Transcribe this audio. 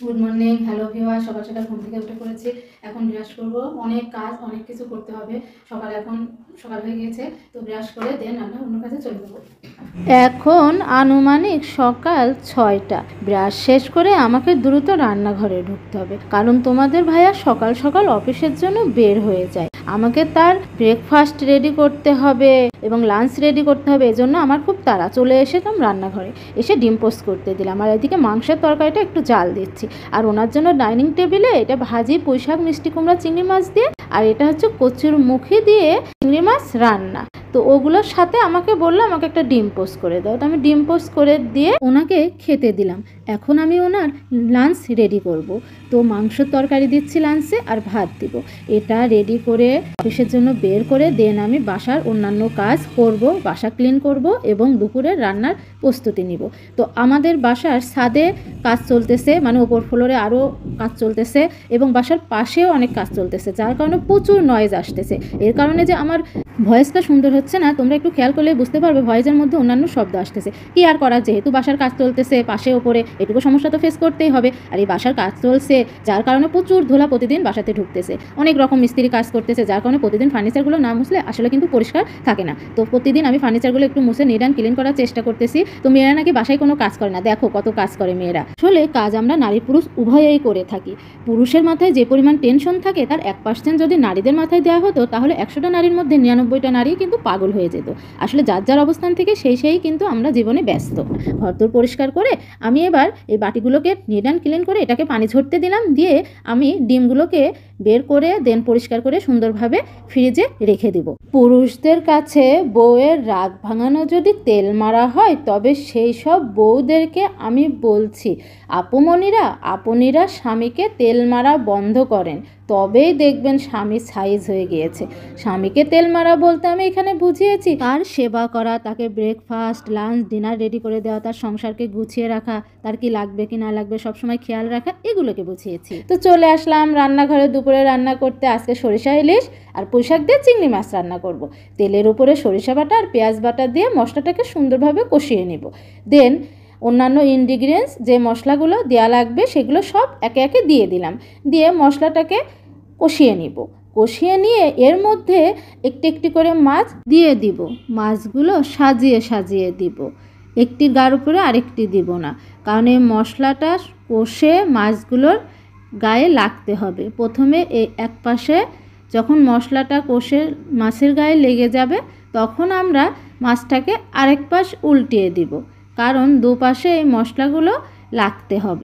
Good morning, hello viewer. সকাল সকাল ঘুম থেকে উঠে পড়েছি। এখন ব্রাশ করব, অনেক কাজ, অনেক কিছু করতে হবে। এখন সকাল হয়ে গিয়েছে, তো ব্রাশ করে দেন আমরা অন্য কাজে চলে যাবো। এখন আনুমানিক সকাল 6টা। ব্রাশ শেষ করে আমাকে দ্রুত রান্নাঘরে ঢুকতে হবে, কারণ তোমাদের ভাইয়া সকাল সকাল অফিসের জন্য বের হয়ে যায়। আমাকে তার ব্রেকফাস্ট রেডি করতে হবে এবং লাঞ্চ রেডি করতে হবে, এজন্য আমার খুব তাড়া। চলে এসেছিলাম রান্নাঘরে, এসে ডিম পোস্ট করতে দিলাম, আর এদিকে মাংসের তরকারিটা একটু জাল দিচ্ছি। আর ওনার জন্য ডাইনিং টেবিলে এটা ভাজি, পুঁইশাক, মিষ্টি কুমড়া, চিংড়ি মাছ দিয়ে, আর এটা হচ্ছে কচুর মুখি দিয়ে চিংড়ি মাছ রান্না। তো ওগুলোর সাথে আমাকে বললো আমাকে একটা ডিম পোস্ট করে দাও, তো আমি ডিম পোস্ট করে দিয়ে ওনাকে খেতে দিলাম। এখন আমি ওনার লাঞ্চ রেডি করব। তো মাংসের তরকারি দিচ্ছি লাঞ্চে, আর ভাত দিব। এটা রেডি করে অফিসের জন্য বের করে দেন আমি বাসার অন্যান্য কাজ করব, বাসা ক্লিন করব এবং দুপুরের রান্নার প্রস্তুতি নিব। তো আমাদের বাসার ছাদে কাজ চলতেছে, মানে ওপর ফ্লোরে আরও কাজ চলতেছে এবং বাসার পাশেও অনেক কাজ চলতেছে, যার কারণে প্রচুর নয়েজ আসতেছে। এর কারণে যে আমার ভয়েসটা সুন্দর হচ্ছে না, তোমরা একটু খেয়াল করলে বুঝতে পারবে ভয়েসের মধ্যে অন্যান্য শব্দ আসতেছে। কি আর করার, যেহেতু বাসার কাজ চলতেছে পাশে ওপরে, এটুকু সমস্যা তো ফেস করতেই হবে। আর এই বাসার কাজ চলছে, যার কারণে প্রচুর ধুলা প্রতিদিন বাসাতে ঢুকতেছে। অনেক রকম মিস্ত্রি কাজ করতেছে, যার কারণে প্রতিদিন ফার্নিচারগুলো না মুছলে আসলে কিন্তু পরিষ্কার থাকে না। তো প্রতিদিন আমি ফার্নিচারগুলো একটু মুছে নিট অ্যান্ড ক্লিন করার চেষ্টা করতেছি। তো মেয়েরা নাকি বাসায় কোনো কাজ করে না, দেখো কত কাজ করে মেয়েরা। আসলে কাজ আমরা নারী পুরুষ উভয়েই করে থাকি। পুরুষের মাথায় যে পরিমাণ টেনশন থাকে, তার 1% যদি নারীদের মাথায় দেওয়া হতো, তাহলে 100টা নারীর মধ্যে 99টা নারী কিন্তু পাগল হয়ে যেত। আসলে যার যার অবস্থান থেকে সেই কিন্তু আমরা জীবনে ব্যস্ত। ঘরদোর পরিষ্কার করে আমি এবার এই বাটিগুলোকে নিট অ্যান্ড ক্লিন করে এটাকে পানি ঝরতে দিলাম, দিয়ে আমি ডিমগুলোকে বের করে দেন পরিষ্কার করে সুন্দরভাবে ফ্রিজে রেখে দিব। পুরুষদের কাছে বউয়ের রাগ ভাঙানো যদি তেল মারা হয়, তবে সেই সব বউদেরকে আমি বলছি, আপনিরা স্বামীকে তেল মারা বন্ধ করেন, তবেই দেখবেন স্বামী সাইজ হয়ে গিয়েছে। স্বামীকে তেল মারা বলতে আমি এখানে বুঝিয়েছি তার সেবা করা, তাকে ব্রেকফাস্ট, লাঞ্চ, ডিনার রেডি করে দেওয়া, তার সংসারকে গুছিয়ে রাখা, তার কি লাগবে কি না লাগবে সবসময় খেয়াল রাখা, এগুলোকে বুঝিয়েছি। তো চলে আসলাম রান্নাঘরে দুপুরে রান্না করতে। আজকে সরিষা ইলিশ আর পুঁইশাক দিয়ে চিংড়ি মাছ রান্না করব। তেলের উপরে সরিষা বাটা আর পেঁয়াজ বাটা দিয়ে মশলাটাকে সুন্দরভাবে কষিয়ে নেব। দেন অন্যান্য ইনগ্রিডিয়েন্টস যে মশলাগুলো দেওয়া লাগবে সেগুলো সব একে একে দিয়ে দিলাম, দিয়ে মশলাটাকে কষিয়ে নিব। কষিয়ে নিয়ে এর মধ্যে একটি একটি করে মাছ দিয়ে দিব। মাছগুলো সাজিয়ে দিব, একটির গায়ের উপরে আরেকটি দিব না, কারণ এই মশলাটা কষে মাছগুলোর গায়ে লাগতে হবে। প্রথমে এই এক পাশে যখন মশলাটা কষে মাছের গায়ে লেগে যাবে, তখন আমরা মাছটাকে আরেক পাশ উল্টিয়ে দিব, কারণ দুপাশে এই মশলাগুলো লাগতে হবে।